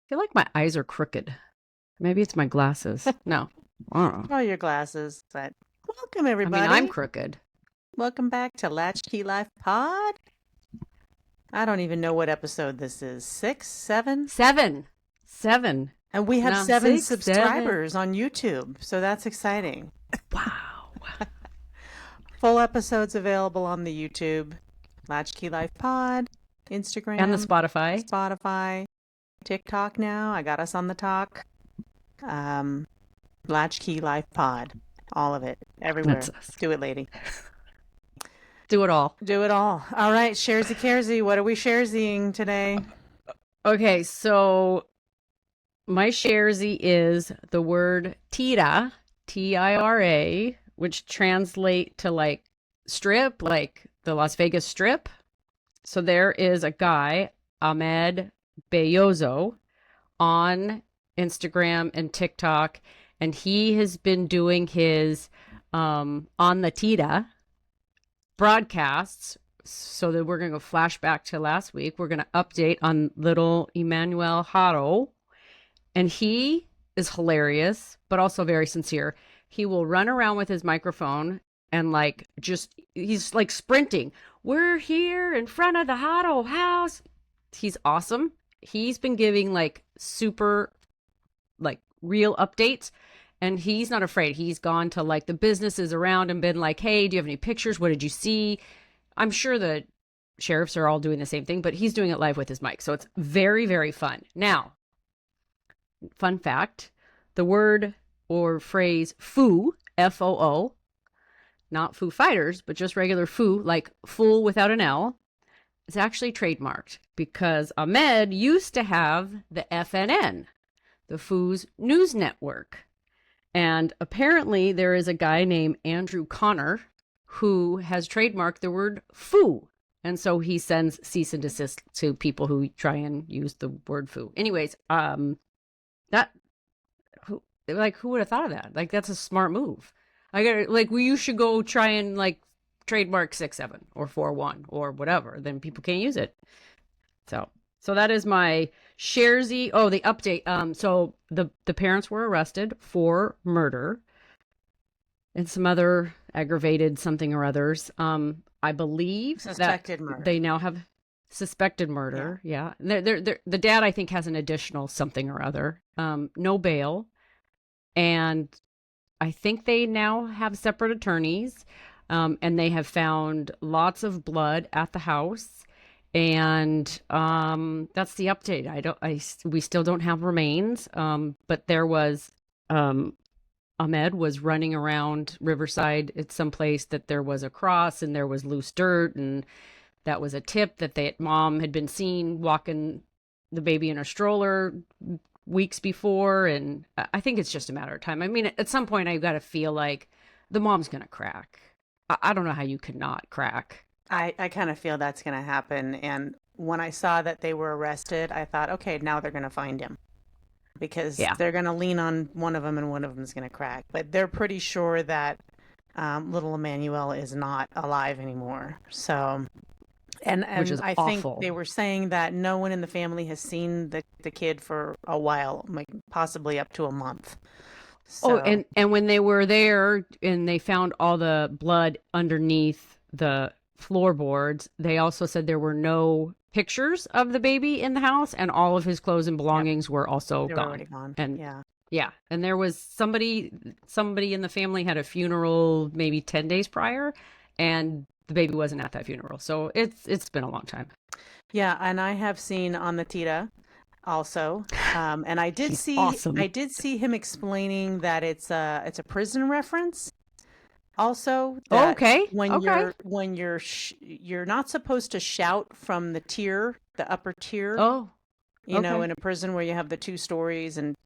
feel like my eyes are crooked. Maybe it's my glasses. No. I don't know. Oh, your glasses. But welcome, I mean, I'm everybody. crooked. Welcome back to Latchkey Life Pod. I don't even know what episode this is. 6, 7? Seven. Seven. And we have No, 7 6, 7. subscribers on YouTube. So that's exciting. Wow. Full episodes available on the YouTube. Latchkey Life Pod, And the Instagram, Spotify. Spotify, TikTok now. I got us on the talk. Um, Latchkey Life Pod. All of it. Everywhere. That's us. Do it, lady. Do it all. Do it all. All right, Sharesy Caresy. What are we sharesying today? Okay, so my sharesy is the word tira, Tira, which translate to like strip, like the Las Vegas Strip. So there is a guy, Ahmed Beyozo, on Instagram and TikTok, and he has been doing his on the tira broadcasts. So that we're going to go flashback to last week. We're going to update on little Emmanuel Haro. And he is hilarious, but also very sincere. He will run around with his microphone and he's like sprinting. We're here in front of the Haro house. He's awesome. He's been giving like super like real updates. And he's not afraid. He's gone to like the businesses around and been like, hey, do you have any pictures? What did you see? I'm sure the sheriffs are all doing the same thing, but he's doing it live with his mic. So it's very, very fun. Now, fun fact, the word or phrase foo, F-O-O, not Foo Fighters, but just regular foo, like fool without an L, is actually trademarked because Ahmed used to have the FNN, the Foos News Network. And apparently there is a guy named Andrew Connor who has trademarked the word foo. And so he sends cease and desist to people who try and use the word foo. Anyways, who would have thought of that? Like, that's a smart move. You should go try and like trademark 6-7 or 4-1 or whatever. Then people can't use it. So that is my sharesy. Oh, the update. So the parents were arrested for murder and some other aggravated something or others. I believe Suspected murder. They now have suspected murder. Yeah. They're, the dad, I think, has an additional something or other. No bail. And I think they now have separate attorneys. And they have found lots of blood at the house. And that's the update. We still don't have remains. But there was Ahmed was running around Riverside at some place that there was a cross and there was loose dirt, and that was a tip that mom had been seen walking the baby in a stroller weeks before, and I think it's just a matter of time. I mean, at some point I've got to feel like the mom's gonna crack. I don't know how you could not crack. I kind of feel that's going to happen. And when I saw that they were arrested, I thought, okay, now they're going to find him. Because they're going to lean on one of them and one of them is going to crack. But they're pretty sure that little Emmanuel is not alive anymore. So, and Which is I awful. think they were saying that no one in the family has seen the kid for a while, like possibly up to a month. So, and when they were there and they found all the blood underneath the floorboards, they also said there were no pictures of the baby in the house, and all of his clothes and belongings were also gone. already gone. And yeah, and there was somebody in the family had a funeral maybe 10 days prior, and the baby wasn't at that funeral. So it's been a long time. Yeah, and I have seen on the Tita also, and I did see awesome. I did see him explaining that it's a prison reference. Also, okay. When you're not supposed to shout from the upper tier. Oh, you know, in a prison where you have the 2 stories and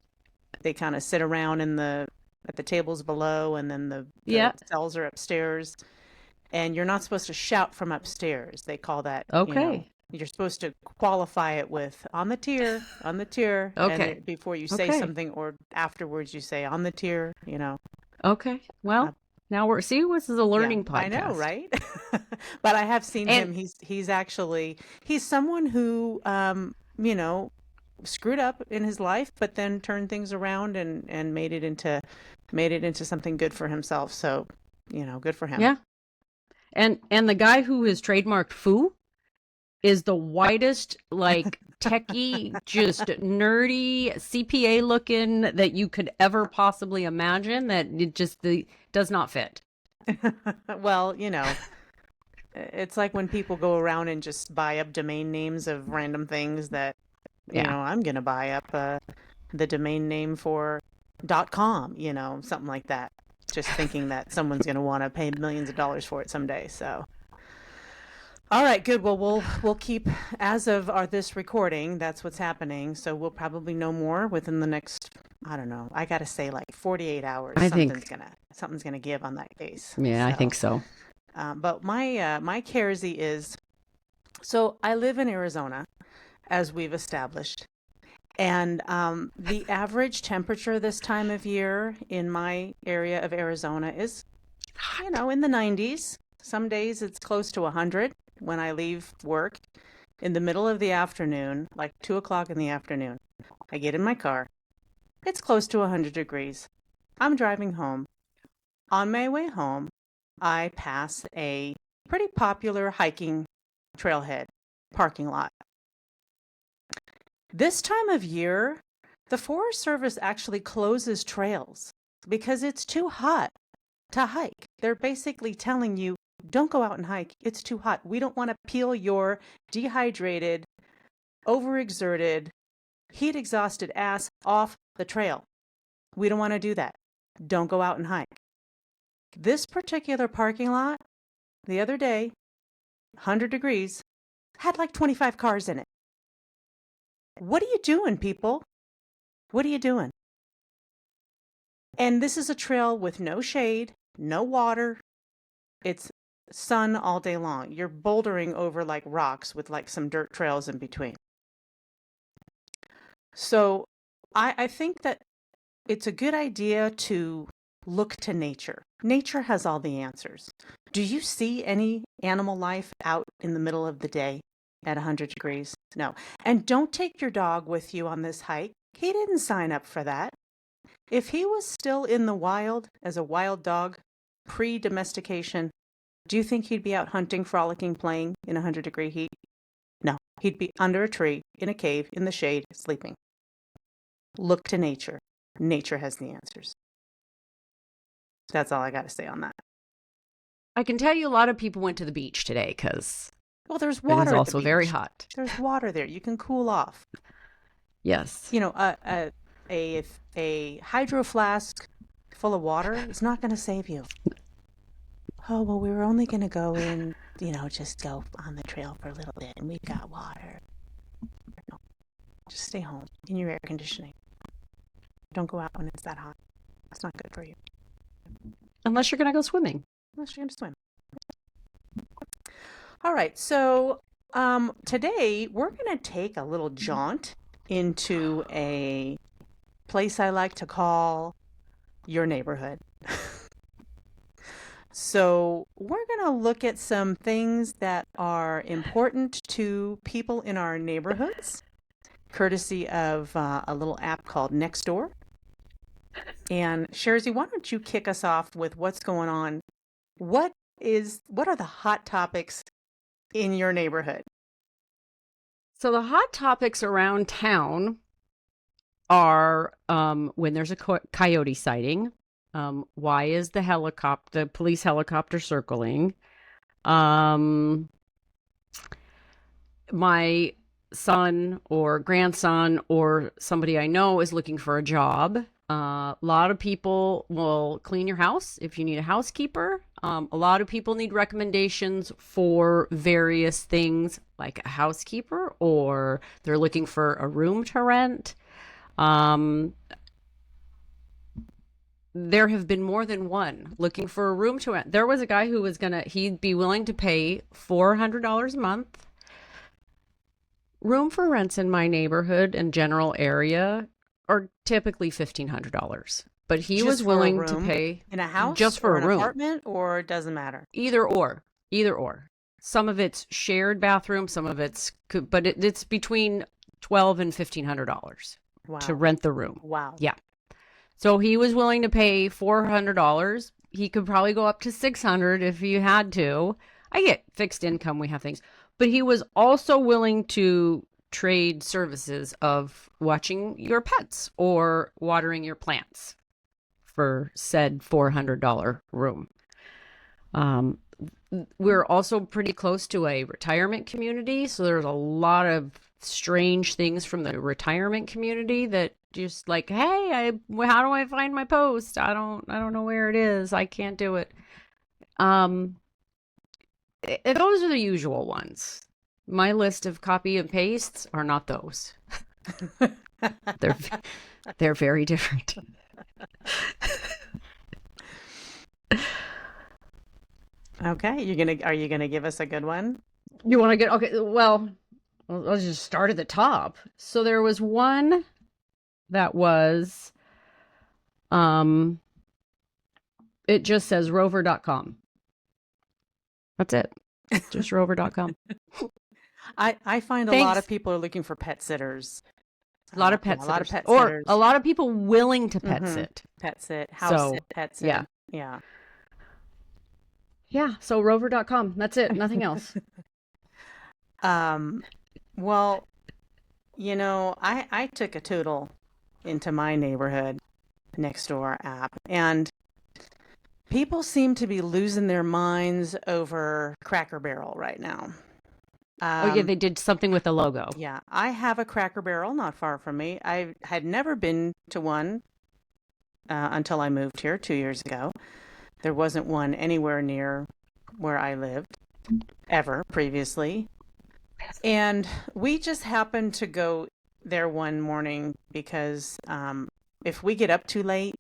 they kind of sit around at the tables below, and then the cells are upstairs, and you're not supposed to shout from upstairs. They call that you're supposed to qualify it with on the tier, okay, and before you say something, or afterwards you say on the tier. You know. Okay. Well. Now this is a learning podcast. I know, right? But I have seen him. He's someone who, screwed up in his life, but then turned things around and made it into something good for himself. So, good for him. Yeah. And the guy who has trademarked foo is the whitest, like techie, just nerdy CPA looking that you could ever possibly imagine. That it just does not fit. Well, it's like when people go around and just buy up domain names of random things that, Yeah. I'm going to buy up the domain name for .com, something like that. Just thinking that someone's going to want to pay millions of dollars for it someday. So, all right, good. Well, we'll keep, as of this recording, that's what's happening. So we'll probably know more within the next, I don't know. I got to say like 48 hours. I something's think. gonna give on that case. Yeah, I So, think so. but my Kersey is, so I live in Arizona, as we've established. And the average temperature this time of year in my area of Arizona is, in the 90s. Some days it's close to 100 when I leave work in the middle of the afternoon, like 2 o'clock in the afternoon. I get in my car. It's close to 100 degrees. I'm driving home. On my way home, I pass a pretty popular hiking trailhead parking lot. This time of year, the Forest Service actually closes trails because it's too hot to hike. They're basically telling you, don't go out and hike. It's too hot. We don't want to peel your dehydrated, overexerted, heat exhausted ass off the trail. We don't want to do that. Don't go out and hike. This particular parking lot, the other day, 100 degrees, had like 25 cars in it. What are you doing, people? What are you doing? And this is a trail with no shade, no water. It's sun all day long. You're bouldering over like rocks with like some dirt trails in between. So I think that it's a good idea to look to nature. Nature has all the answers. Do you see any animal life out in the middle of the day at 100 degrees? No. And don't take your dog with you on this hike. He didn't sign up for that. If he was still in the wild as a wild dog, pre-domestication, do you think he'd be out hunting, frolicking, playing in 100-degree heat? No. He'd be under a tree, in a cave, in the shade, sleeping. Look to nature. Nature has the answers. That's all I got to say on that. I can tell you a lot of people went to the beach today because there's water. It is also very hot. There's water there. You can cool off. Yes. A hydro flask full of water is not going to save you. Oh, well, we were only going to go in, just go on the trail for a little bit and we've got water. No, just stay home in your air conditioning. Don't go out when it's that hot. It's not good for you. Unless you're going to go swimming. Unless you're going to swim. All right. So today we're going to take a little jaunt into a place I like to call your neighborhood. So we're going to look at some things that are important to people in our neighborhoods, courtesy of a little app called Nextdoor. And Sherzy, why don't you kick us off with what's going on? What are the hot topics in your neighborhood? So the hot topics around town are when there's a coyote sighting. Why is the police helicopter circling? My son or grandson or somebody I know is looking for a job. A lot of people will clean your house if you need a housekeeper. A lot of people need recommendations for various things like a housekeeper, or they're looking for a room to rent. There have been more than one looking for a room to rent. There was a guy who was he'd be willing to pay $400 a month. Room for rents in my neighborhood and general area are typically $1,500, but he was willing to pay in a house, just for an a room, apartment, or it doesn't matter. Either or. Some of it's shared bathroom, some of it's, but it's between $1,200 and $1,500 to Wow. rent the room. Wow. Yeah. So he was willing to pay $400. He could probably go up to $600 if he had to. I get fixed income. We have things. But he was also willing to trade services of watching your pets or watering your plants for said $400 room. We're also pretty close to a retirement community, so there's a lot of strange things from the retirement community that just like, hey, how do I find my post? I don't know where it is. I can't do it. Those are the usual ones. My list of copy and pastes are not those. They're they're very different. Okay, are you gonna give us a good one? You want to get okay? Well, let's just start at the top. So there was one that was, it just says rover.com. That's it. Just rover.com. I find a lot of people are looking for pet sitters. A lot of pet a sitters. lot of pet or sitters. a lot of people willing to pet sit. Pet sit, house sit, pet sit. Yeah. Yeah. Yeah. So rover.com. That's it. Nothing else. Well, I took a toodle into my neighborhood Nextdoor app, and people seem to be losing their minds over Cracker Barrel right now. Oh, yeah, they did something with the logo. Yeah, I have a Cracker Barrel not far from me. I had never been to one until I moved here 2 years ago. There wasn't one anywhere near where I lived ever previously. And we just happened to go there one morning because if we get up too late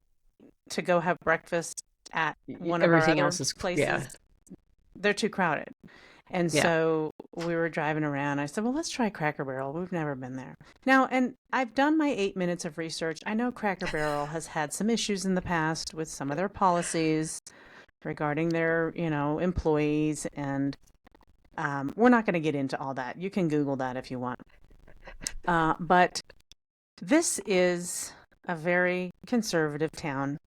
to go have breakfast at one of our other places, they're too crowded. And so we were driving around. I said, well, let's try Cracker Barrel. We've never been there. Now, and I've done my 8 minutes of research. I know Cracker Barrel has had some issues in the past with some of their policies regarding their, employees. And we're not going to get into all that. You can Google that if you want. But this is a very conservative town.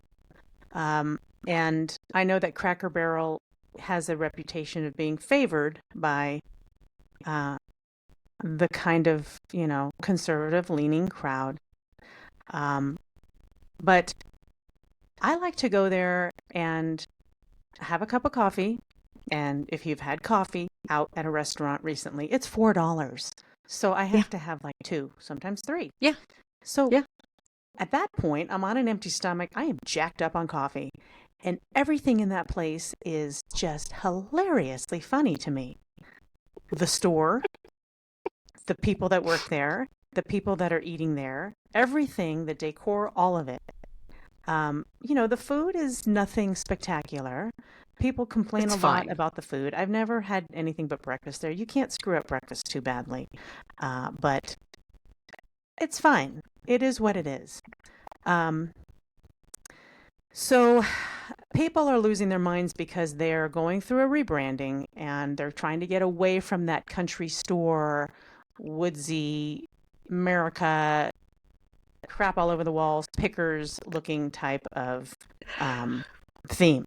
And I know that Cracker Barrel has a reputation of being favored by the kind of, conservative leaning crowd. But I like to go there and have a cup of coffee. And if you've had coffee out at a restaurant recently, it's $4. So I have to have like 2, sometimes 3. Yeah. So at that point, I'm on an empty stomach. I am jacked up on coffee. And everything in that place is just hilariously funny to me. The store, the people that work there, the people that are eating there, everything, the decor, all of it. The food is nothing spectacular. People complain a lot about the food. I've never had anything but breakfast there. You can't screw up breakfast too badly. But it's fine. It is what it is. So people are losing their minds because they're going through a rebranding and they're trying to get away from that country store, woodsy, America, crap all over the walls, pickers looking type of theme.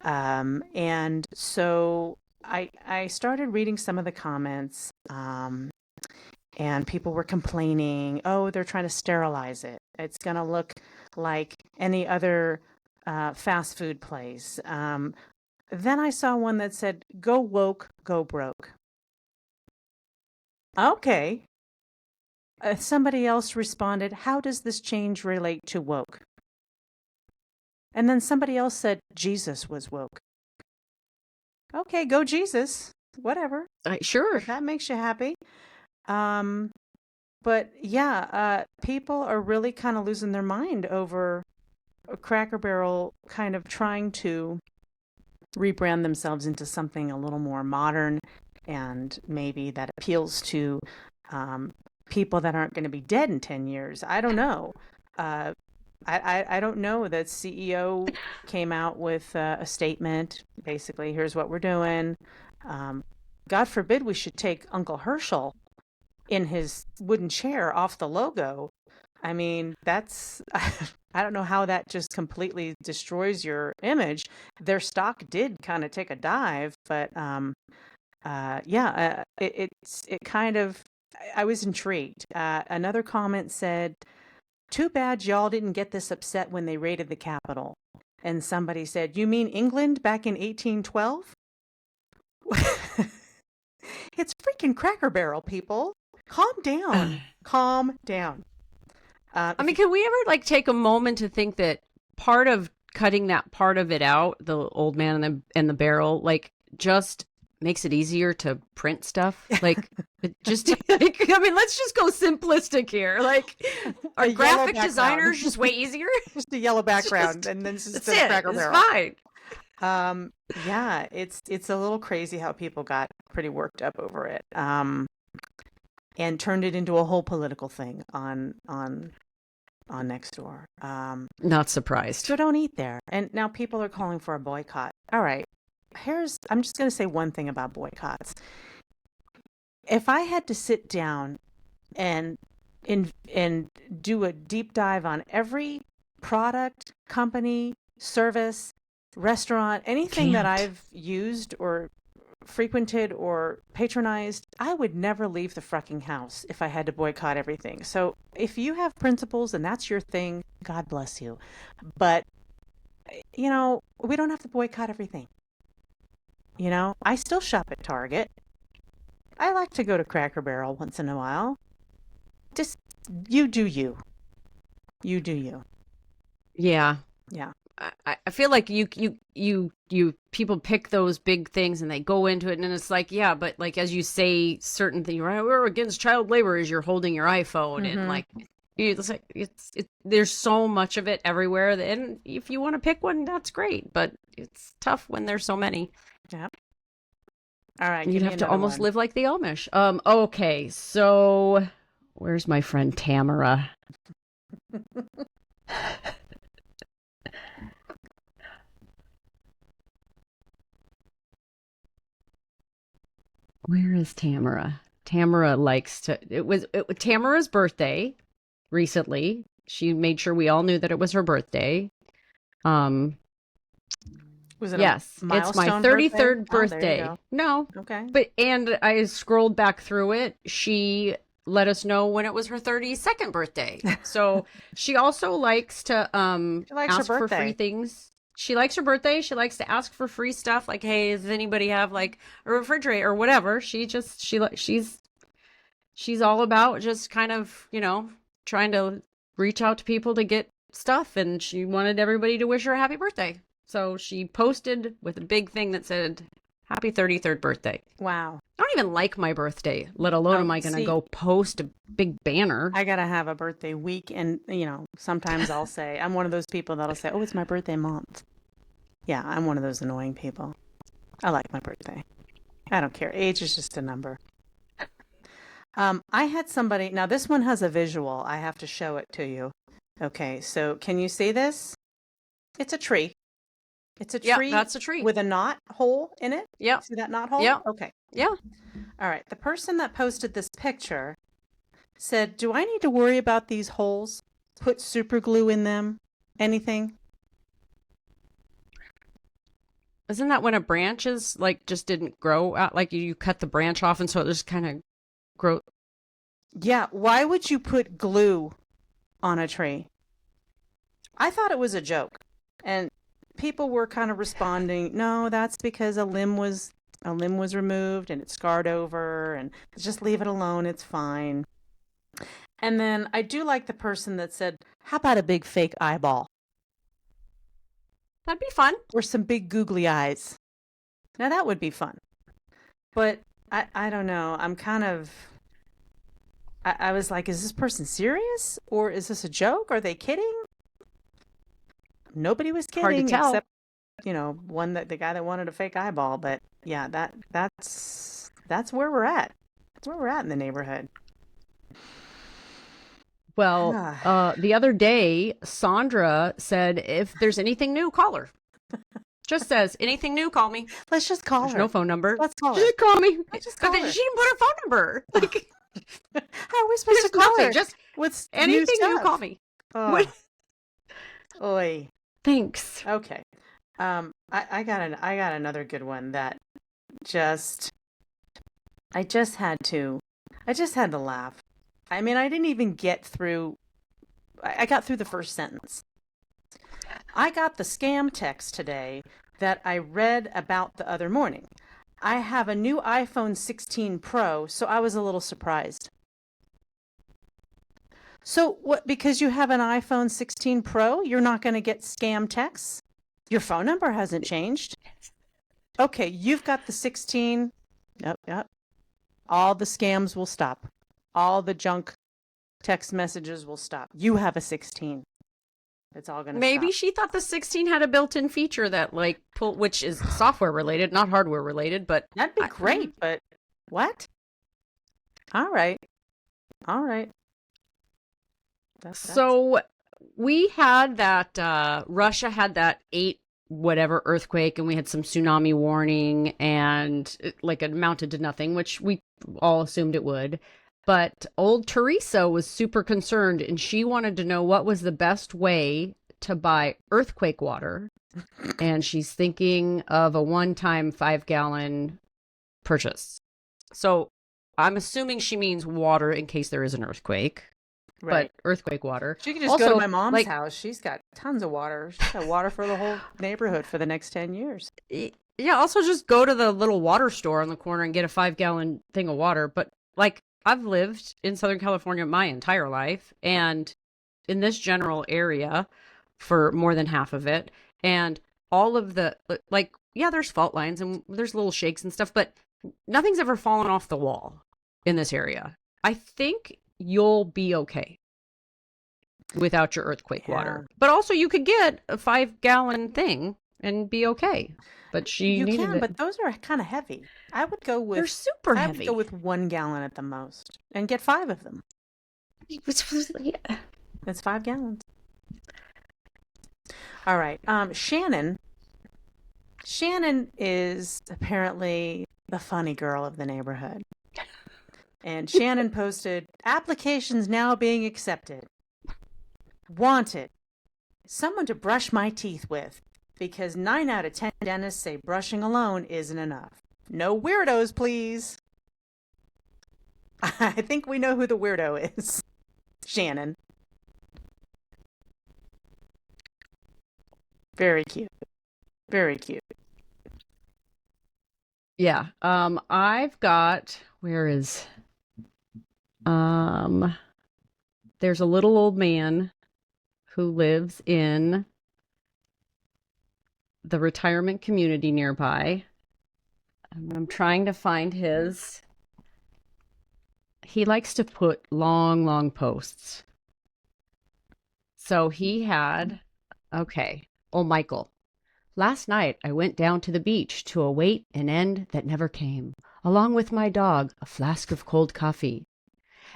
And so I started reading some of the comments, and people were complaining, oh, they're trying to sterilize it. It's going to look like any other fast food place. Then I saw one that said, go woke, go broke. Okay. Somebody else responded, how does this change relate to woke? And then somebody else said, Jesus was woke. Okay, go Jesus. Whatever. Sure. If that makes you happy. But yeah, people are really kind of losing their mind over Cracker Barrel kind of trying to rebrand themselves into something a little more modern and maybe that appeals to people that aren't going to be dead in 10 years. I don't know. I don't know that CEO came out with a statement. Basically, here's what we're doing. God forbid we should take Uncle Herschel in his wooden chair off the logo. I mean, that's, I don't know how that just completely destroys your image. Their stock did kind of take a dive, but it kind of, I was intrigued. Another comment said, too bad y'all didn't get this upset when they raided the Capitol. And somebody said, you mean England back in 1812? It's freaking Cracker Barrel, people. Calm down. Calm down. I mean, can we ever like take a moment to think that part of cutting that part of it out, the old man and the barrel, like just makes it easier to print stuff? Like, it just, like, I mean, let's just go simplistic here. Like, our graphic designers just way easier. Just a yellow background, and then just the Cracker Barrel. It's fine. Yeah, it's a little crazy how people got pretty worked up over it, and turned it into a whole political thing on Nextdoor. Not surprised. So don't eat there. And now people are calling for a boycott. All right. I'm just going to say one thing about boycotts. If I had to sit down and do a deep dive on every product, company, service, restaurant, anything that I've used or frequented or patronized, I would never leave the fucking house if I had to boycott everything. So if you have principles and that's your thing, God bless you. But, we don't have to boycott everything. I still shop at Target. I like to go to Cracker Barrel once in a while. Just, you do you. You do you. Yeah. Yeah. I feel like you people pick those big things and they go into it, and it's like, yeah, but like as you say certain things, right? We're against child labor as you're holding your iPhone, and like it's like it's there's so much of it everywhere, and if you want to pick one, that's great, but it's tough when there's so many. Yep. All right. You'd have to almost live like the Amish. Okay, so where's my friend Tamara? Where is Tamara? Tamara likes to. It was Tamara's birthday recently. She made sure we all knew that it was her birthday. Was it yes, it's my 33rd birthday. No. Okay. And I scrolled back through it. She let us know when it was her 32nd birthday. So she also likes to ask for free things. She likes her birthday. She likes to ask for free stuff. Like, hey, does anybody have like a refrigerator or whatever? She's all about just kind of, trying to reach out to people to get stuff. And she wanted everybody to wish her a happy birthday. So she posted with a big thing that said, happy 33rd birthday. Wow. I don't even like my birthday, let alone am I going to go post a big banner. I got to have a birthday week. And, sometimes I'll say, I'm one of those people that'll say, oh, it's my birthday month. Yeah, I'm one of those annoying people. I like my birthday. I don't care. Age is just a number. I had somebody, now this one has a visual. I have to show it to you. Okay, so can you see this? It's a tree. It's a tree. Yeah, that's a tree. With a knot hole in it? Yeah. See that knot hole? Yeah. Okay. Yeah. All right. The person that posted this picture said, do I need to worry about these holes? Put super glue in them? Anything? Isn't that when a branch is like just didn't grow out? Like you cut the branch off and so it just kind of grow. Yeah. Why would you put glue on a tree? I thought it was a joke. And people were kind of responding, no, that's because a limb was removed and it scarred over, and just leave it alone, it's fine. And then I do like the person that said, how about a big fake eyeball? That'd be fun. Or some big googly eyes. Now that would be fun. But I don't know. I'm kind of, I was like, is this person serious? Or is this a joke? Are they kidding? Nobody was kidding. Hard to tell. Except, the guy that wanted a fake eyeball. But yeah, that's where we're at. That's where we're at in the neighborhood. Well, the other day, Sandra said, if there's anything new, call her. Just says, anything new, call me. Let's just call her. No phone number. Let's call her. Just call me. Let's just call her. She didn't put her phone number. Like, How are we supposed Just to call nothing. her? Just What's anything you call me. Oh. What? Oy. Thanks. Okay. I got another good one that just I just had to laugh. I mean, I didn't even get through. I got through the first sentence. I got the scam text today that I read about the other morning. I have a new iPhone 16 Pro, so I was a little surprised. So what, because you have an iPhone 16 Pro, you're not going to get scam texts? Your phone number hasn't changed. Okay, you've got the 16. Yep. All the scams will stop. All the junk text messages will stop. You have a 16. It's all going to stop. Maybe she thought the 16 had a built-in feature that which is software related, not hardware related, but that'd be great, but what? All right. So we had that Russia had that 8 whatever earthquake, and we had some tsunami warning, and it amounted to nothing, which we all assumed it would. But old Teresa was super concerned, and she wanted to know what was the best way to buy earthquake water. And she's thinking of a one-time 5-gallon purchase. So I'm assuming she means water in case there is an earthquake. Right. But earthquake water. She could just go to my mom's house. She's got tons of water. She's got water for the whole neighborhood for the next 10 years. Yeah, also just go to the little water store on the corner and get a 5-gallon thing of water. But I've lived in Southern California my entire life, and in this general area for more than half of it. And all of the, there's fault lines and there's little shakes and stuff, but nothing's ever fallen off the wall in this area. I think you'll be okay without your earthquake water. But also you could get a 5-gallon thing and be okay. But you can, but those are kind of heavy. I would go with they're super heavy. I would go with 1 gallon at the most and get 5 of them. That's 5 gallons. All right. Shannon is apparently the funny girl of the neighborhood. And Shannon posted, applications now being accepted. Wanted. Someone to brush my teeth with, because 9 out of 10 dentists say brushing alone isn't enough. No weirdos, please. I think we know who the weirdo is. Shannon. Very cute. Very cute. Yeah. I've got, where is, there's a little old man who lives in the retirement community nearby. I'm trying to find his. He likes to put long, long posts. So he had, Oh, Michael. Last night I went down to the beach to await an end that never came, along with my dog, a flask of cold coffee.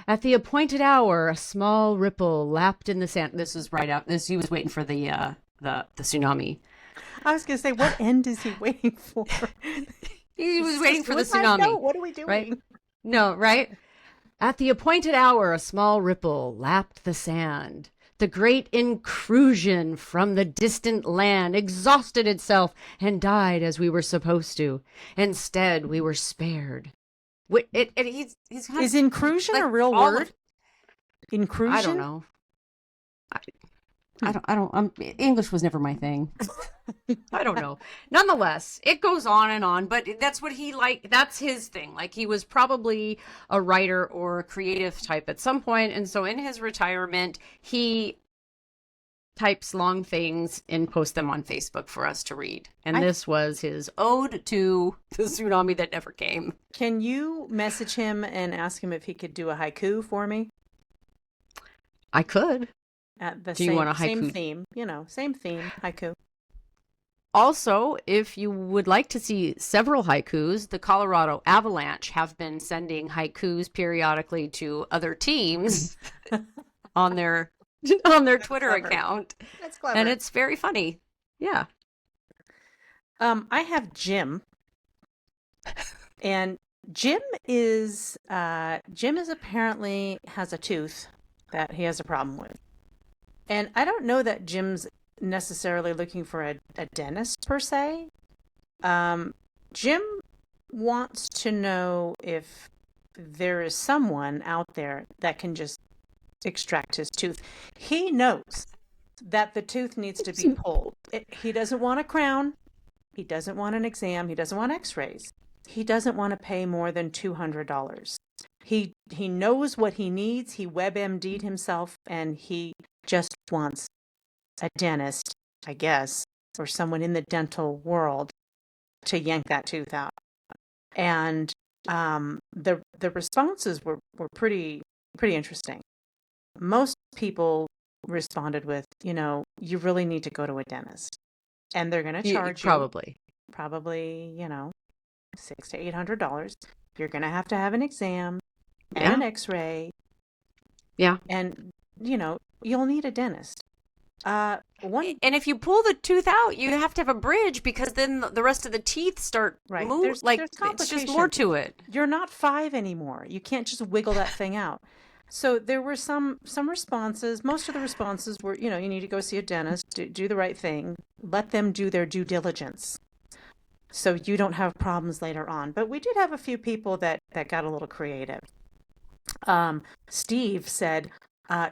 At the appointed hour, a small ripple lapped in the sand. This is right out. He was waiting for the tsunami. I was going to say, what end is he waiting for? He was waiting for the tsunami. No, what are we doing? Right? No, right? At the appointed hour, a small ripple lapped the sand. The great intrusion from the distant land exhausted itself and died as we were supposed to. Instead, we were spared. Is inclusion a real word? Inclusion? I don't know. I don't. English was never my thing. I don't know. Nonetheless, it goes on and on, but that's what he that's his thing. He was probably a writer or a creative type at some point, and so in his retirement, he types long things and posts them on Facebook for us to read. And this was his ode to the tsunami that never came. Can you message him and ask him if he could do a haiku for me? I could. Do you want a haiku? Same theme, same theme, haiku. Also, if you would like to see several haikus, the Colorado Avalanche have been sending haikus periodically to other teams on their Twitter account. That's clever. And it's very funny. Yeah. I have Jim. And Jim Jim is apparently has a tooth that he has a problem with. And I don't know that Jim's necessarily looking for a dentist per se. Um, Jim wants to know if there is someone out there that can just extract his tooth. He knows that the tooth needs to be pulled. He doesn't want a crown. He doesn't want an exam. He doesn't want x-rays. He doesn't want to pay more than $200. He knows what he needs. He WebMD'd himself, and he just wants a dentist, I guess, or someone in the dental world to yank that tooth out. And the responses were pretty interesting. Most people responded with, you really need to go to a dentist, and they're going to charge you probably, $600 to $800. You're going to have an exam and an X-ray. Yeah. And, you'll need a dentist. And if you pull the tooth out, you have to have a bridge because then the rest of the teeth start moving. It's just more to it. You're not 5 anymore. You can't just wiggle that thing out. So there were some responses. Most of the responses were, you need to go see a dentist, do the right thing, let them do their due diligence, so you don't have problems later on. But we did have a few people that got a little creative. Steve said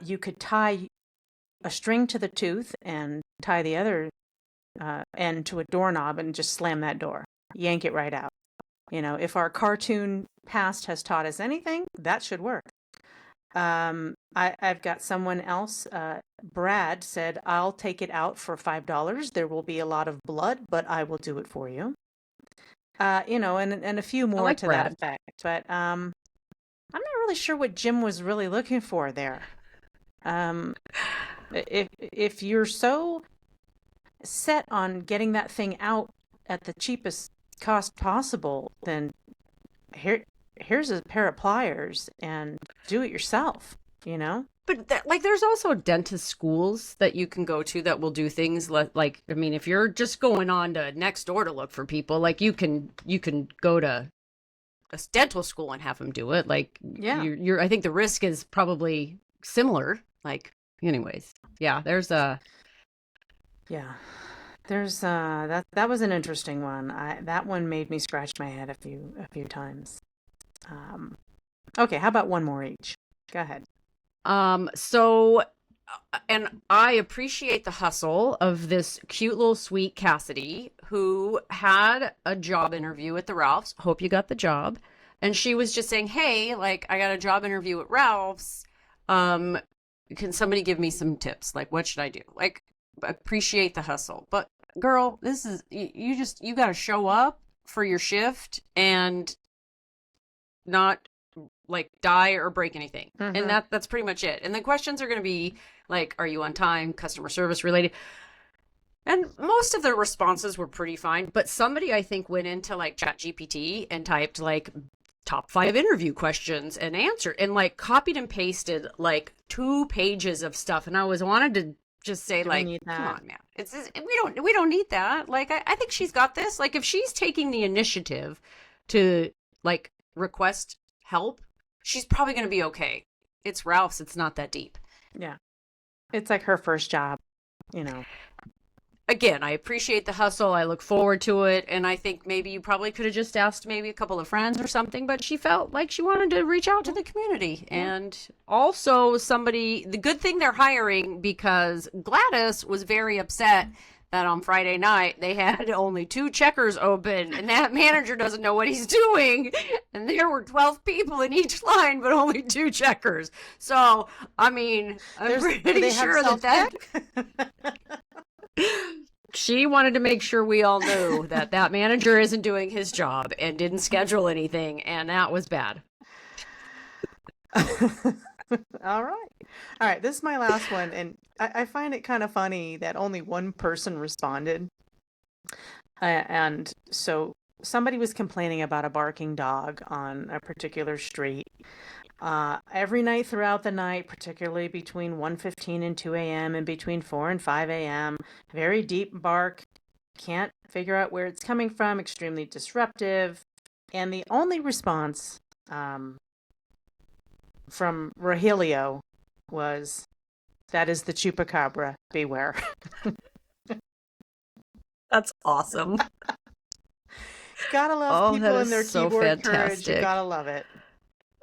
you could tie a string to the tooth and tie the other end to a doorknob and just slam that door, yank it right out. If our cartoon past has taught us anything, that should work. I've got someone else. Brad said, I'll take it out for $5. There will be a lot of blood, but I will do it for you. And a few more to Brad. That effect. But I'm not really sure what Jim was really looking for there. If you're so set on getting that thing out at the cheapest cost possible, then here's a pair of pliers and do it yourself, But there's also dentist schools that you can go to that will do things if you're just going on to Nextdoor to look for people, you can go to a dental school and have them do it. I think the risk is probably similar. Anyways, there's that was an interesting one. That one made me scratch my head a few times. Okay, how about one more each? Go ahead. And I appreciate the hustle of this cute little sweet Cassidy who had a job interview at the Ralph's. Hope you got the job. And she was just saying, hey, I got a job interview at Ralph's. Can somebody give me some tips? What should I do? Appreciate the hustle. But girl, this is, you got to show up for your shift and not die or break anything. Mm-hmm. And that's pretty much it. And the questions are going to be are you on time? Customer service related. And most of the responses were pretty fine, but somebody I think went into ChatGPT and typed top 5 interview questions and answered and copied and pasted 2 pages of stuff. And I wanted to just say come on, man, we don't need that. I think she's got this. If she's taking the initiative to request help, she's probably going to be okay. It's Ralph's. It's not that deep. Yeah. It's her first job, Again, I appreciate the hustle. I look forward to it. And I think maybe you probably could have just asked maybe a couple of friends or something, but she felt like she wanted to reach out to the community. Yeah. And also the good thing they're hiring, because Gladys was very upset that on Friday night they had only 2 checkers open and that manager doesn't know what he's doing. And there were 12 people in each line, but only 2 checkers. So, I'm pretty sure that she wanted to make sure we all knew that manager isn't doing his job and didn't schedule anything. And that was bad. All right. This is my last one. And I find it kind of funny that only one person responded. And so somebody was complaining about a barking dog on a particular street. Every night throughout the night, particularly between 1:15 and 2 a.m. and between 4 and 5 a.m., very deep bark. Can't figure out where it's coming from. Extremely disruptive. And the only response from Rogelio was, "That is the chupacabra. Beware." That's awesome. Gotta love Oh, that people is and their so keyboard courage. You fantastic. gotta love it.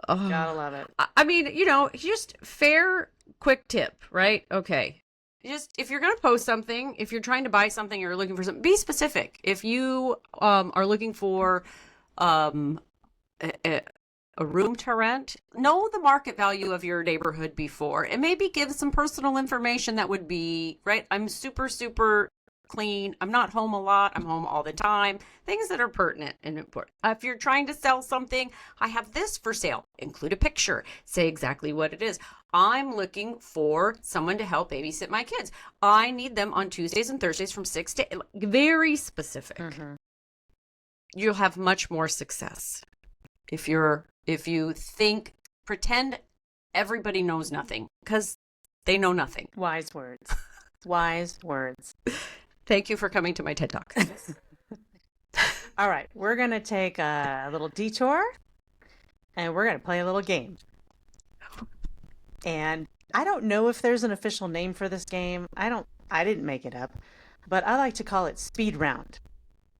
Gotta Oh, love it. I mean, just fair, quick tip, right? Okay. Just if you're going to post something, if you're trying to buy something or you're looking for something, be specific. If you are looking for um, a, a room to rent, know the market value of your neighborhood before, and maybe give some personal information that would be, right? I'm super, super clean. I'm not home a lot. I'm home all the time. Things that are pertinent and important. If you're trying to sell something, I have this for sale. Include a picture. Say exactly what it is. I'm looking for someone to help babysit my kids. I need them on Tuesdays and Thursdays from 6 to 8. Very specific. Mm-hmm. You'll have much more success. If you pretend everybody knows nothing, because they know nothing. Wise words. Wise words. Thank you for coming to my TED Talk. All right, we're going to take a little detour and we're going to play a little game. And I don't know if there's an official name for this game. I didn't make it up, but I like to call it speed round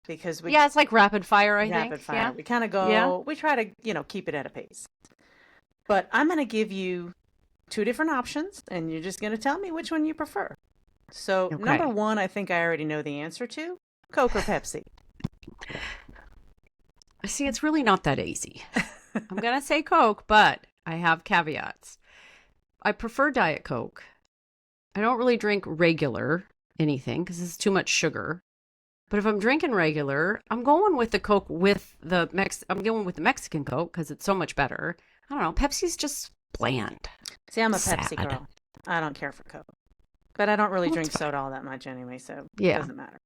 because yeah, it's like rapid fire, I think. Rapid fire. Yeah. We kind of go, we try to, keep it at a pace. But I'm going to give you two different options and you're just going to tell me which one you prefer. So number one, I think I already know the answer to. Coke or Pepsi? See, it's really not that easy. I'm going to say Coke, but I have caveats. I prefer Diet Coke. I don't really drink regular anything because it's too much sugar. But if I'm drinking regular, I'm going with the Coke I'm going with the Mexican Coke because it's so much better. I don't know. Pepsi's just bland. See, I'm a Pepsi girl. I don't care for Coke. But I don't really drink soda all that much anyway, so it doesn't matter.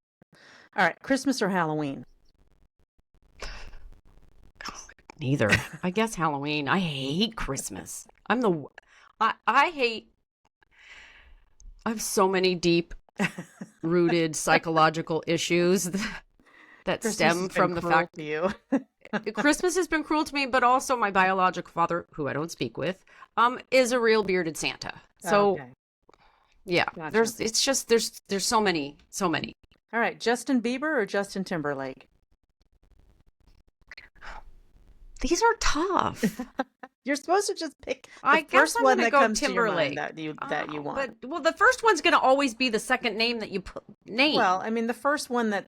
All right, Christmas or Halloween? Neither. I guess Halloween. I hate Christmas. I have so many deep rooted psychological issues that stem from the fact you. Christmas has been cruel to me, but also my biological father, who I don't speak with, is a real bearded Santa. So yeah, gotcha. There's so many. All right, Justin Bieber or Justin Timberlake? These are tough. You're supposed to just pick the first one that comes Timberlake. To your mind that you want. But the first one's going to always be the second name that you name. Well, I mean, the first one that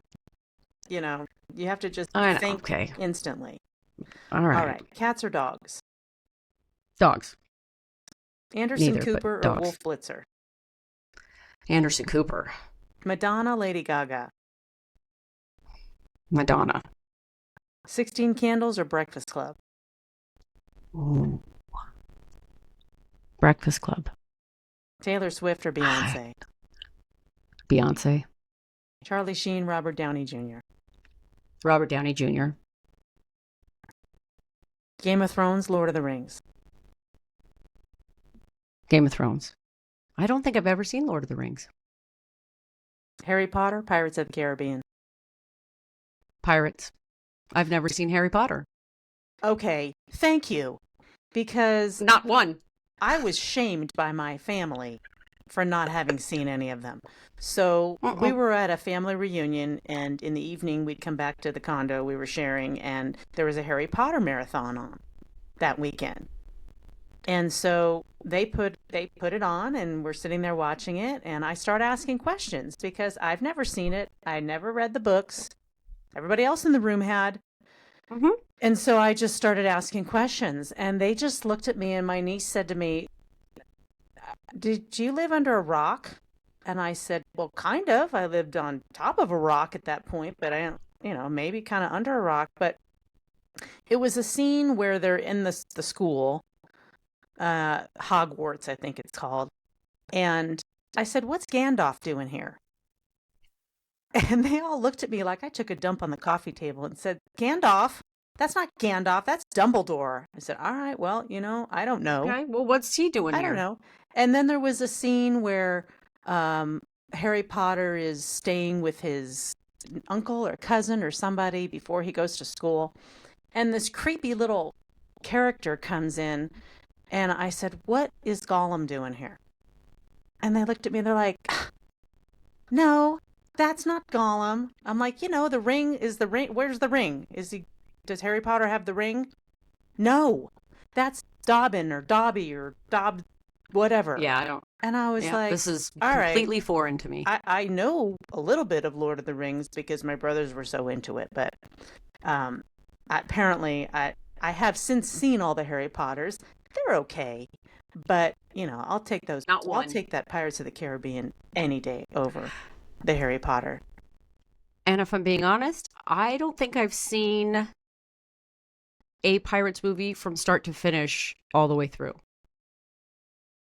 you have to just think instantly. All right. All right, cats or dogs? Dogs. Anderson Cooper or Wolf Blitzer? Anderson Cooper. Madonna, Lady Gaga? Madonna. 16 Candles or Breakfast Club? Ooh. Breakfast Club. Taylor Swift or Beyonce? Beyonce. Charlie Sheen, Robert Downey Jr. Robert Downey Jr. Game of Thrones, Lord of the Rings? Game of Thrones. I don't think I've ever seen Lord of the Rings. Harry Potter, Pirates of the Caribbean? Pirates. I've never seen Harry Potter. Okay, thank you. Because not one. I was shamed by my family for not having seen any of them. So we were at a family reunion, and in the evening we'd come back to the condo we were sharing, and there was a Harry Potter marathon on that weekend. And so they put it on, and we're sitting there watching it, and I start asking questions because I've never seen it. I never read the books. Everybody else in the room had. Mm-hmm. And so I just started asking questions, and they just looked at me, and my niece said to me, "Did you live under a rock?" And I said, "Well, kind of. I lived on top of a rock at that point, but I don't, maybe kind of under a rock." But it was a scene where they're in the school, Hogwarts, I think it's called. And I said, "What's Gandalf doing here?" And they all looked at me like I took a dump on the coffee table and said, "Gandalf? That's not Gandalf. That's Dumbledore." I said, "All right, well, I don't know." Okay, well, what's he doing here? I don't know. And then there was a scene where Harry Potter is staying with his uncle or cousin or somebody before he goes to school. And this creepy little character comes in, and I said, "What is Gollum doing here?" And they looked at me, they're like, "No, that's not Gollum." I'm like, the ring is the ring. Where's the ring? Does Harry Potter have the ring? No, that's Dobbin or Dobby or Dob, whatever. Yeah, I don't. And I was Yeah, like, this is all right, completely foreign to me. I know a little bit of Lord of the Rings because my brothers were so into it, but um, apparently I have since seen all the Harry Potters. They're okay, but I'll take those. Not I'll one. take that Pirates of the Caribbean any day over the Harry Potter. And if I'm being honest, I don't think I've seen a Pirates movie from start to finish all the way through.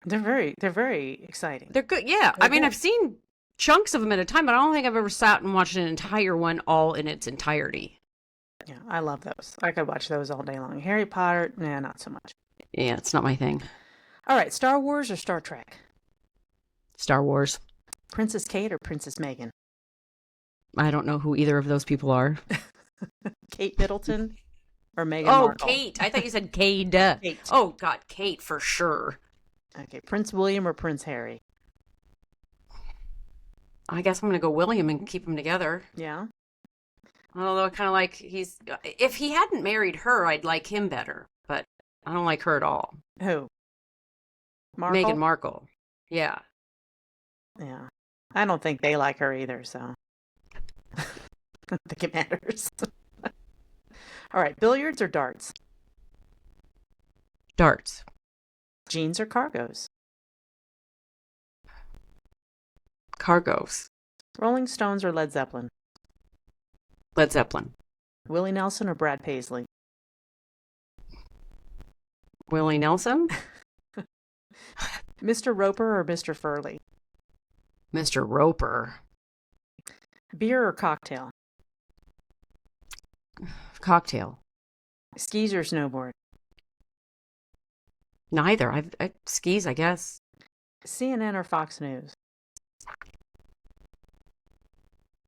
They're very exciting. They're good. Yeah. They're I mean, good. I've seen chunks of them at a time, but I don't think I've ever sat and watched an entire one all in its entirety. Yeah, I love those. I could watch those all day long. Harry Potter, nah, not so much. Yeah, it's not my thing. All right, Star Wars or Star Trek? Star Wars. Princess Kate or Princess Megan? I don't know who either of those people are. Kate Middleton or Meghan Oh, Markle? Kate. I thought you said Cade. Kate. Oh, God, Kate for sure. Okay, Prince William or Prince Harry? I guess I'm going to go William and keep them together. Yeah. Although I kind of like if he hadn't married her, I'd like him better. But I don't like her at all. Who? Markle? Meghan Markle. Yeah. Yeah. I don't think they like her either, so I don't think it matters. All right, billiards or darts? Darts. Jeans or cargos? Cargos. Rolling Stones or Led Zeppelin? Led Zeppelin. Willie Nelson or Brad Paisley? Willie Nelson. Mr. Roper or Mr. Furley? Mr. Roper. Beer or cocktail? Cocktail. Skis or snowboard? Neither. I skis, I guess. CNN or Fox News?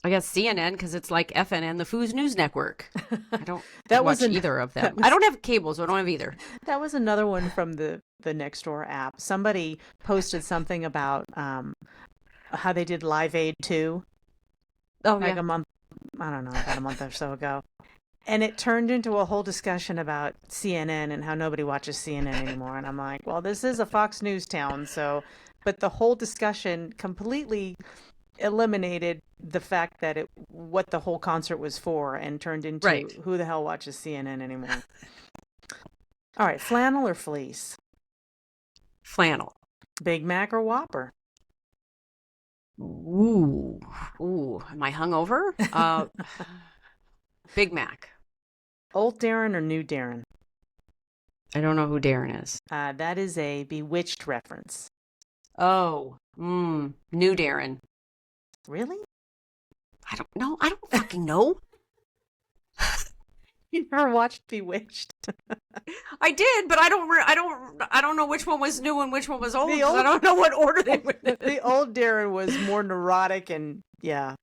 I guess CNN because it's like FNN, the Food News Network. I don't That watch was either of them. I don't have cable, so I don't have either. That was another one from the Nextdoor app. Somebody posted something about how they did Live Aid 2 Oh, like yeah. a month, I don't know, about a month or so ago. And it turned into a whole discussion about CNN and how nobody watches CNN anymore. And I'm like, well, this is a Fox News town, so, but the whole discussion completely eliminated the fact that what the whole concert was for and turned into Right. who the hell watches CNN anymore. All right, flannel or fleece? Flannel. Big Mac or Whopper? Ooh. Am I hungover? Big Mac. Old Darren or New Darren? I don't know who Darren is. That is a Bewitched reference. Oh. New Darren. Really? I don't know. I don't fucking know. You never watched Bewitched? I did, but I don't know which one was new and which one was old. The 'Cause I don't know what order they were in. The old Darren was more neurotic and, yeah,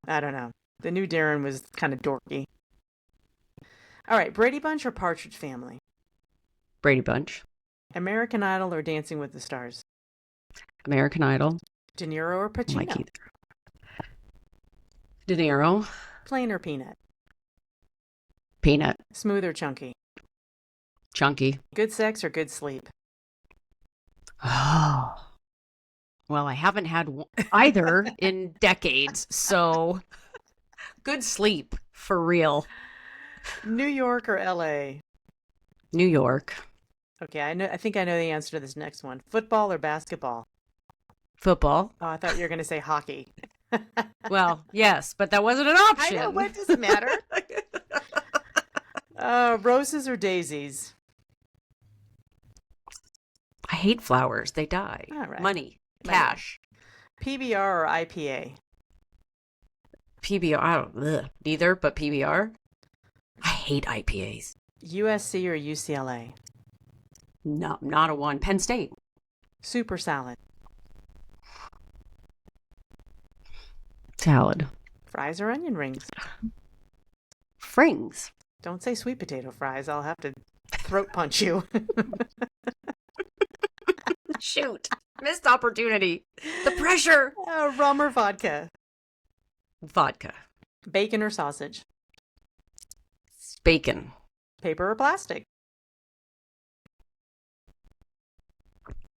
I don't know. The new Darren was kind of dorky. All right, Brady Bunch or Partridge Family? Brady Bunch. American Idol or Dancing with the Stars? American Idol. De Niro or I don't Pacino? like either. De Niro. Plain or peanut? Peanut. Smooth or chunky? Chunky. Good sex or good sleep? Oh. Well, I haven't had either in decades, so good sleep for real. New York or LA? New York. Okay, I think I know the answer to this next one. Football or basketball? Football. Oh, I thought you were going to say hockey. Well, yes, but that wasn't an I option. know, what does it matter? Roses or daisies? I hate flowers. They die. All right. Money. Cash. PBR or IPA? PBR. I don't, neither, but PBR. I hate IPAs. USC or UCLA? No, not a one. Penn State. Super salad? Salad. Fries or onion rings? Frings. Don't say sweet potato fries. I'll have to throat punch you. Shoot. Missed opportunity. The pressure. Rum or vodka? Vodka. Bacon or sausage? Bacon. Paper or plastic?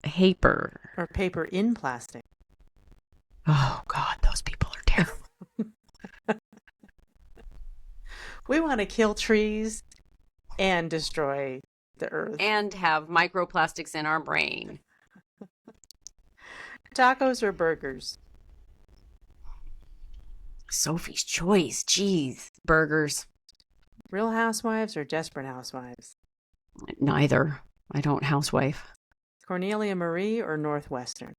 Paper. Or paper in plastic? Oh, God, those people are terrible. We want to kill trees and destroy the earth. And have microplastics in our brain. Tacos or burgers? Sophie's Choice. Jeez. Burgers. Real Housewives or Desperate Housewives? Neither. I don't housewife. Cornelia Marie or Northwestern?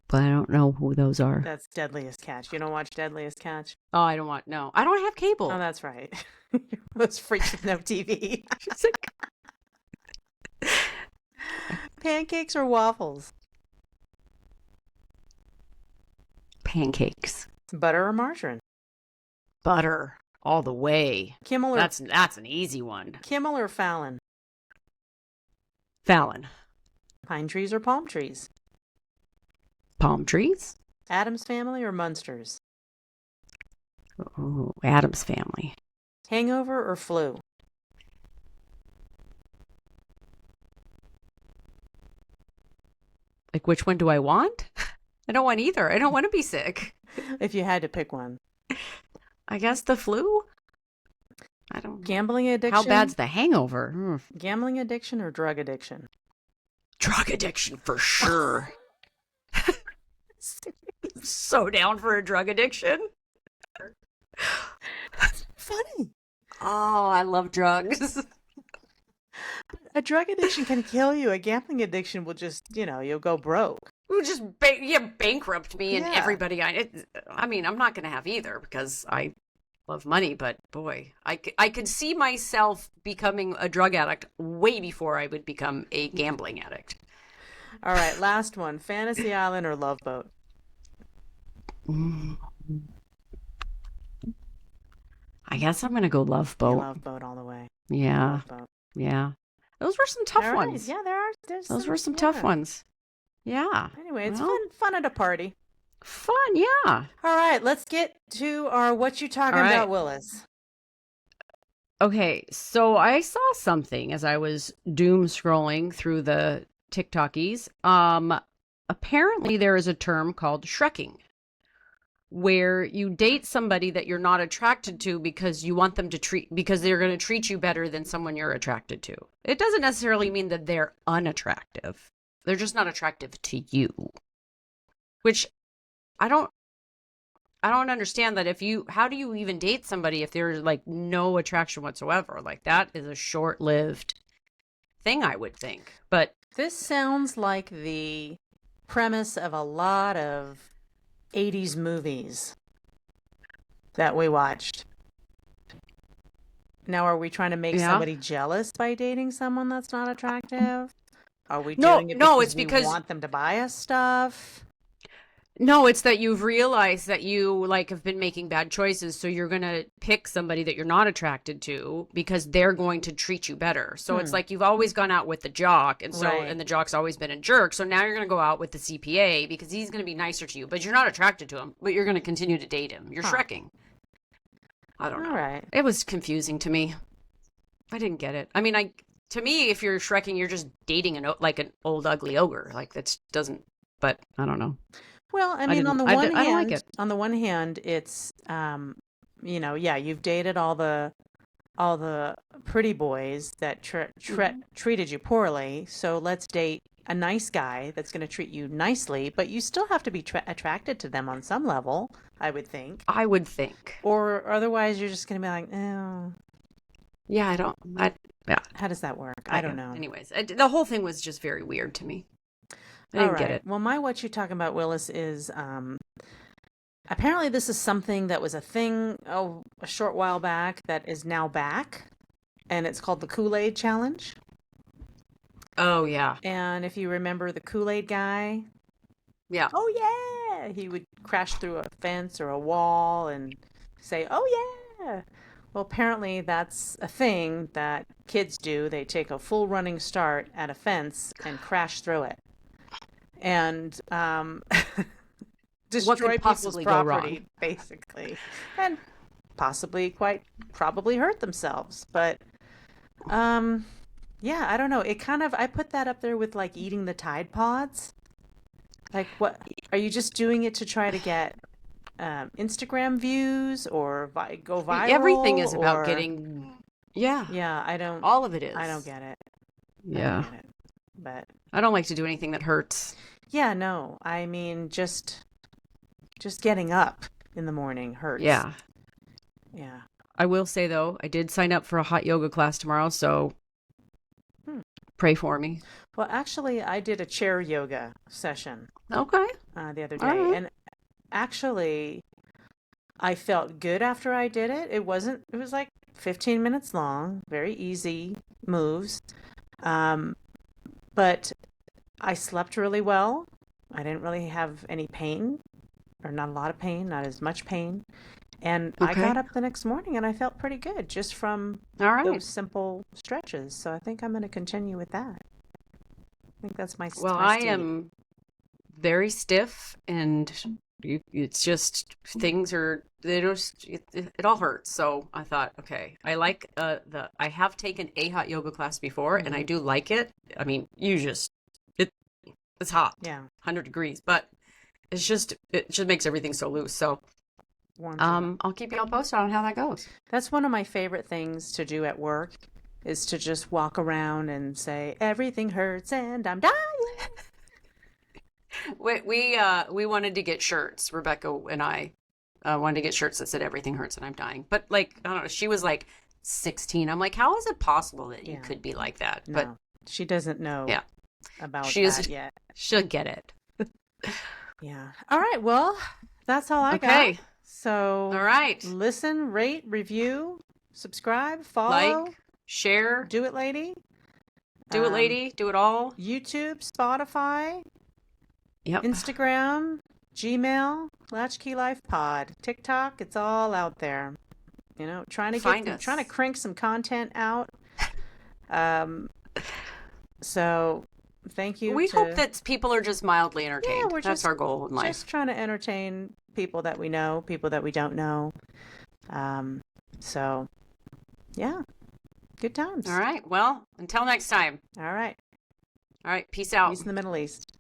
But I don't know who those are. That's Deadliest Catch. You don't watch Deadliest Catch? Oh, I don't want, no. I don't have cable. Oh, that's right. Those freaks with no TV. Pancakes or waffles? Pancakes. Butter or margarine? Butter. All the way. Kimmel or That's an easy one. Kimmel or Fallon? Fallon. Pine trees or palm trees? Palm trees? Addams Family or Munsters? Oh, Addams Family. Hangover or flu? Like, which one do I want? I don't want either. I don't want to be sick. If you had to pick one. I guess the flu? I don't. Gambling addiction? How bad's the hangover? Gambling addiction or drug addiction? Drug addiction for sure. So down for a drug addiction. Funny. Oh, I love drugs. A drug addiction can kill you. A gambling addiction will just, you'll go broke. It would just bankrupt me and everybody. I mean, I'm not going to have either because I love money, but boy, I could see myself becoming a drug addict way before I would become a gambling addict. All right, last one. Fantasy Island or Love Boat? I guess I'm going to go Love Boat. Love Boat all the way. Yeah. Love Boat. Yeah. Those were some tough ones. Yeah, there are. Those were some tough ones. Yeah. Anyway, it's fun at a party. Fun, yeah. All right, let's get to our What You Talking About, Willis. Okay, so I saw something as I was doom scrolling through the TikTokies. Apparently there is a term called shrekking, where you date somebody that you're not attracted to because you want them to because they're going to treat you better than someone you're attracted to. It doesn't necessarily mean that they're unattractive. They're just not attractive to you. Which I don't understand that how do you even date somebody if there's like no attraction whatsoever? Like that is a short-lived thing, I would think. But this sounds like the premise of a lot of 80s movies that we watched. Now, are we trying to make somebody jealous by dating someone that's not attractive? Are we doing it because we want them to buy us stuff? No, it's that you've realized that you have been making bad choices, so you're going to pick somebody that you're not attracted to because they're going to treat you better. So it's like you've always gone out with the jock, and and the jock's always been a jerk. So now you're going to go out with the CPA because he's going to be nicer to you, but you're not attracted to him, but you're going to continue to date him. You're shrekking. I don't know. All right. It was confusing to me. I didn't get it. I mean, to me, if you're shrekking, you're just dating an old ugly ogre. Like that doesn't. But I don't know. Well, I mean, on the one hand, it's you've dated all the pretty boys that treated you poorly. So let's date a nice guy that's going to treat you nicely, but you still have to be attracted to them on some level, I would think. Or otherwise, you're just going to be like, oh. Yeah, yeah. How does that work? I don't know. Anyways, the whole thing was just very weird to me. I didn't get it. Well, What You Talking About, Willis, is apparently this is something that was a thing a short while back that is now back, and it's called the Kool-Aid Challenge. Oh, yeah. And if you remember the Kool-Aid guy, yeah. Oh, yeah! He would crash through a fence or a wall and say, oh, yeah! Well, apparently that's a thing that kids do. They take a full running start at a fence and crash through it and What destroy could people's possibly go wrong? property, basically, and possibly quite probably hurt themselves. But um, yeah, I don't know. It kind of, I put that up there with like eating the Tide Pods. Like, what are you just doing it to try to get Instagram views or go Everything viral is about or getting, yeah, yeah, all of it I don't is. get it. I don't Yeah. get it. But I don't like to do anything that hurts. yeah, no. I mean, just getting up in the morning hurts. Yeah. Yeah. I will say though, I did sign up for a hot yoga class tomorrow, so Hmm. pray for me. Well, actually, I did a chair yoga session Okay. the other All day, right. and actually, I felt good after I did it. It was like 15 minutes long, very easy moves. Um, but I slept really well. I didn't really have any pain, or not a lot of pain, not as much pain. And I got Okay. up the next morning and I felt pretty good just from All right. those simple stretches. So I think I'm going to continue with that. I think that's Well, my I steed. am very stiff and it's just things are they just it all hurts. So I thought, okay, I like the I have taken a hot yoga class before and I Hmm. do like it. I mean, you just it it's hot, Yeah, 100 degrees, but it just makes everything so loose. So warms you up. I'll keep you all posted on how that goes. That's one of my favorite things to do at work is to just walk around and say, everything hurts and I'm dying. We wanted to get shirts. Rebecca and I wanted to get shirts that said "Everything hurts and I'm dying." But like, I don't know. She was like 16. I'm like, how is it possible that you Yeah, could be like that? But no, she doesn't know yeah, about she that is. yet. She'll get it. Yeah. All right. Well, that's all I got. Okay. All So right. listen, rate, review, subscribe, follow, Like, share, do it, lady. do it, Um, lady. Do it all. YouTube, Spotify, Yep. Instagram, Gmail, Latchkey Life Pod, TikTok. It's all out there. You know, Find trying to us. crank some content out. Um, so thank you We hope to, that people are just mildly yeah, entertained. we're That's our goal in life. just trying to entertain people that we know, people that we don't know. Um, so yeah, good All times. right. Well, until next time. All right. All right. Peace out. Peace in the Middle East.